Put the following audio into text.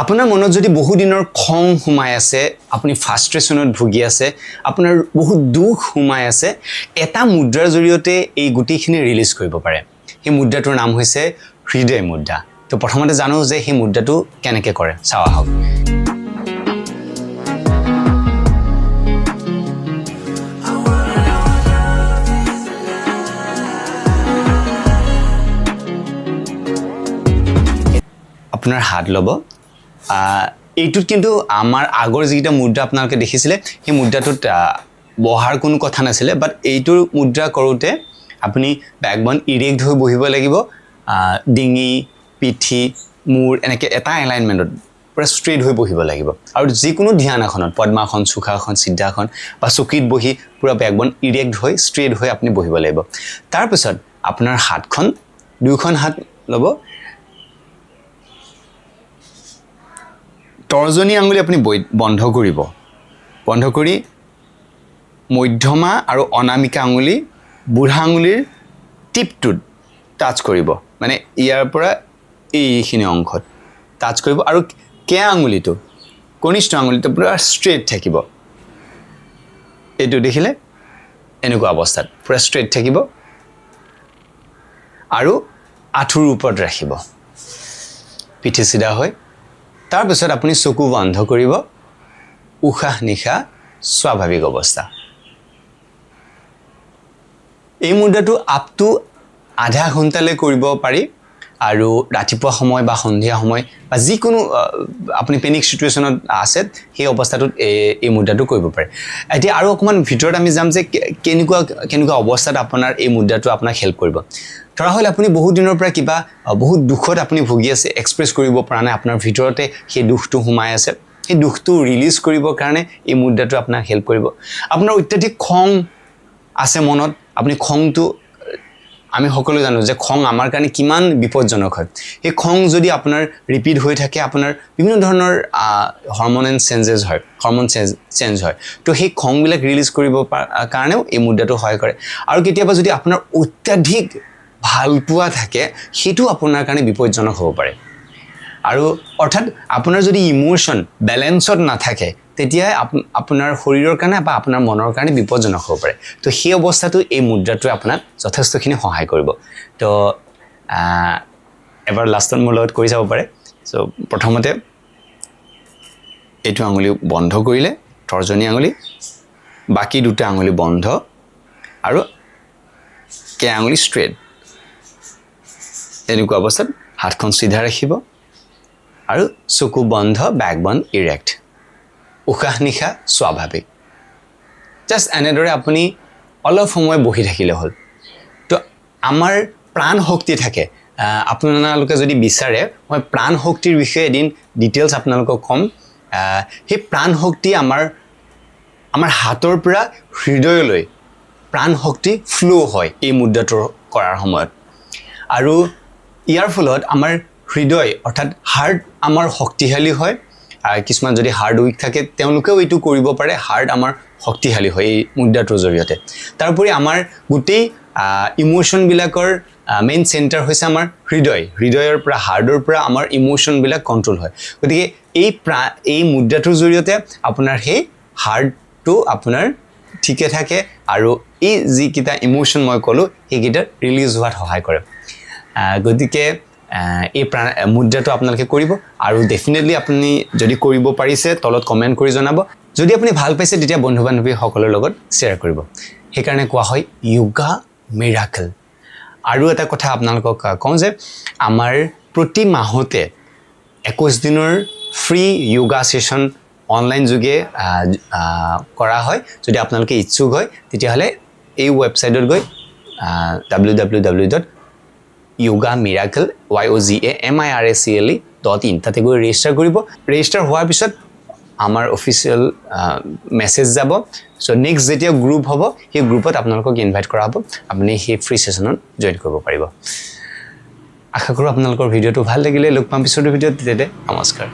আপোনাৰ মনত যদি বহু দিনৰ খং সোমাই আছে, আপুনি ফ্ৰাষ্ট্ৰেশ্যনত ভুগি আছে, আপোনাৰ বহুত দুখ সোমাই আছে, এটা মুদ্ৰাৰ জৰিয়তে এই গোটেইখিনি ৰিলিজ কৰিব পাৰে। সেই মুদ্ৰাটোৰ নাম হৈছে হৃদয় মুদ্ৰা। তো প্ৰথমতে জানো যে সেই মুদ্ৰাটো কেনেকৈ কৰে, চাওঁ আহক। আপোনাৰ হাত ল'ব। এইটোত কিন্তু আমাৰ আগৰ যিকেইটা মুদ্ৰা আপোনালোকে দেখিছিলে সেই মুদ্ৰাটোত বহাৰ কোনো কথা নাছিলে, বাট এইটোৰ মুদ্ৰা কৰোঁতে আপুনি বেকবন ইৰেক্ট হৈ বহিব লাগিব। ডিঙি, পিঠি, মূৰ এনেকৈ এটা এলাইনমেণ্টত পূৰা ষ্ট্ৰেইট হৈ বহিব লাগিব। আৰু যিকোনো ধ্যান আসনত, পদ্মাসন, সুখাসন, সিদ্ধাসন বা চকীত বহি পূৰা বেকবন ইৰেক্ট হৈ ষ্ট্ৰেইট হৈ আপুনি বহিব লাগিব। তাৰপিছত আপোনাৰ হাতখন, দুয়োখন হাত ল'ব। তৰ্জনী আঙুলি আপুনি বন্ধ কৰিব। বন্ধ কৰি মধ্যমা আৰু অনামিকা আঙুলি বুঢ়া আঙুলিৰ টিপটোত টাচ কৰিব, মানে ইয়াৰ পৰা এইখিনি অংশত টাচ কৰিব। আৰু কেয়া আঙুলিটো, কনিষ্ঠ আঙুলিটো পূৰা ষ্ট্ৰেইট থাকিব। এইটো দেখিলে এনেকুৱা অৱস্থাত পূৰা ষ্ট্ৰেইট থাকিব আৰু আঁঠুৰ ওপৰত ৰাখিব, পিঠি চিধা হৈ। তাৰপিছত আপুনি চকু বন্ধ কৰিব। উশাহ নিশাহ স্বাভাৱিক অৱস্থা। এই মুদ্ৰাটো আপ টু আধা ঘণ্টালৈ কৰিব পাৰি। আৰু ৰাতিপুৱা সময় বা সন্ধিয়া সময় বা যিকোনো আপুনি পেনিক চিটুৱেশ্যনত আছে সেই অৱস্থাটোত এই মুদ্ৰাটো কৰিব পাৰে। এতিয়া আৰু অকণমান ভিতৰত আমি যাম যে কেনেকুৱা অৱস্থাত আপোনাৰ এই মুদ্ৰাটো আপোনাক হেল্প কৰিব। ধৰা হ'ল আপুনি বহুত দিনৰ পৰা কিবা বহুত দুখত আপুনি ভুগি আছে, এক্সপ্ৰেছ কৰিব পৰা নাই, আপোনাৰ ভিতৰতে সেই দুখটো সোমাই আছে। সেই দুখটো ৰিলিজ কৰিবৰ কাৰণে এই মুদ্ৰাটো আপোনাক হেল্প কৰিব। আপোনাৰ অত্যাধিক খং আছে মনত, আপুনি খংটো, আমি সকলোৱে জানো যে খং আমাৰ কাৰণে কিমান বিপদজনক হয়। সেই খং যদি আপোনাৰ ৰিপিট হৈ থাকে, আপোনাৰ বিভিন্ন ধৰণৰ হৰমনেল চেঞ্জেছ হয়, হৰমন চেঞ্জ হয়। তো সেই খংবিলাক ৰিলিজ কৰিব কাৰণেও এই মুদ্ৰাটো সহায় কৰে। আৰু কেতিয়াবা যদি আপোনাৰ অত্যাধিক ভালপোৱা থাকে, সেইটো আপোনাৰ কাৰণে বিপদজনক হ'ব পাৰে। আৰু অৰ্থাৎ আপোনাৰ যদি ইম'শ্যন বেলেঞ্চত নাথাকে, তেতিয়াই আপোনাৰ শৰীৰৰ কাৰণে বা আপোনাৰ মনৰ কাৰণে বিপদজনক হ'ব পাৰে। তো সেই অৱস্থাটো এই মুদ্ৰাটোৱে আপোনাক যথেষ্টখিনি সহায় কৰিব। তো এবাৰ লাষ্টত মোৰ লগত কৰি চাব পাৰে। চ' প্ৰথমতে এইটো আঙুলি বন্ধ কৰিলে, তৰ্জনী আঙুলি, বাকী দুটা আঙুলি বন্ধ আৰু কে আঙুলি ষ্ট্ৰেইট। এনেকুৱা অৱস্থাত হাতখন চিধা ৰাখিব আৰু চকু বন্ধ, বেকবন ইৰেক্ট, উশাহ নিশাহ স্বাভাৱিক। জাষ্ট এনেদৰে আপুনি অলপ সময় বহি থাকিলে হ'ল। তো আমাৰ প্ৰাণ শক্তি থাকে। আপোনালোকে যদি বিচাৰে মই প্ৰাণ শক্তিৰ বিষয়ে এদিন ডিটেইলছ আপোনালোকক ক'ম। সেই প্ৰাণ শক্তি আমাৰ হাতৰ পৰা হৃদয়লৈ প্ৰাণ শক্তি ফ্ল' হয় এই মুদ্ৰাটো কৰাৰ সময়ত। আৰু ইয়াৰ ফলত আমাৰ হৃদয় অৰ্থাৎ হাৰ্ট আমাৰ শক্তিশালী হয়। কিছুমান যদি হাৰ্ট উইক থাকে তেওঁলোকেও এইটো কৰিব পাৰে। হাৰ্ট আমাৰ শক্তিশালী হয় এই মুদ্ৰাটোৰ জৰিয়তে। তাৰোপৰি আমাৰ গোটেই ইম'শ্যনবিলাকৰ মেইন চেণ্টাৰ হৈছে আমাৰ হৃদয়। হৃদয়ৰ পৰা, হাৰ্টৰ পৰা আমাৰ ইম'শ্যনবিলাক কণ্ট্ৰল হয়। গতিকে এই মুদ্ৰাটোৰ জৰিয়তে আপোনাৰ সেই হাৰ্টটো আপোনাৰ ঠিকে থাকে আৰু এই যিকেইটা ইম'শ্যন মই ক'লোঁ সেইকেইটা ৰিলিজ হোৱাত সহায় কৰে। গতিকে এই মুদ্ৰাটো আপোনালোকে কৰিব। আৰু ডেফিনেটলি আপুনি যদি কৰিব পাৰিছে তলত কমেণ্ট কৰি জনাব। যদি আপুনি ভাল পাইছে তেতিয়া বন্ধু বান্ধৱীসকলৰ লগত শ্বেয়াৰ কৰিব। সেইকাৰণে কোৱা হয় য়োগা মিৰাকল। আৰু এটা কথা আপোনালোকক কওঁ যে আমাৰ প্ৰতি মাহতে 21 দিনৰ ফ্ৰী য়োগা ছেশ্যন অনলাইন যোগে কৰা হয়। যদি আপোনালোকে ইচ্ছুক হয় তেতিয়াহ'লে এই ৱেবছাইটত গৈ www.yogamiracle.in তাতে গৈ ৰেজিষ্টাৰ কৰিব। ৰেজিষ্টাৰ হোৱাৰ পিছত আমাৰ অফিচিয়েল মেছেজ যাব। চ' নেক্সট যেতিয়া গ্ৰুপ হ'ব সেই গ্ৰুপত আপোনালোকক ইনভাইট কৰা হ'ব। আপুনি সেই ফ্ৰী ছেশ্যনত জইন কৰিব পাৰিব। আশা কৰোঁ আপোনালোকৰ ভিডিঅ'টো ভাল লাগিলে। লগ পাম পিছৰ ভিডিঅ'ত। তেতিয়াতে নমস্কাৰ।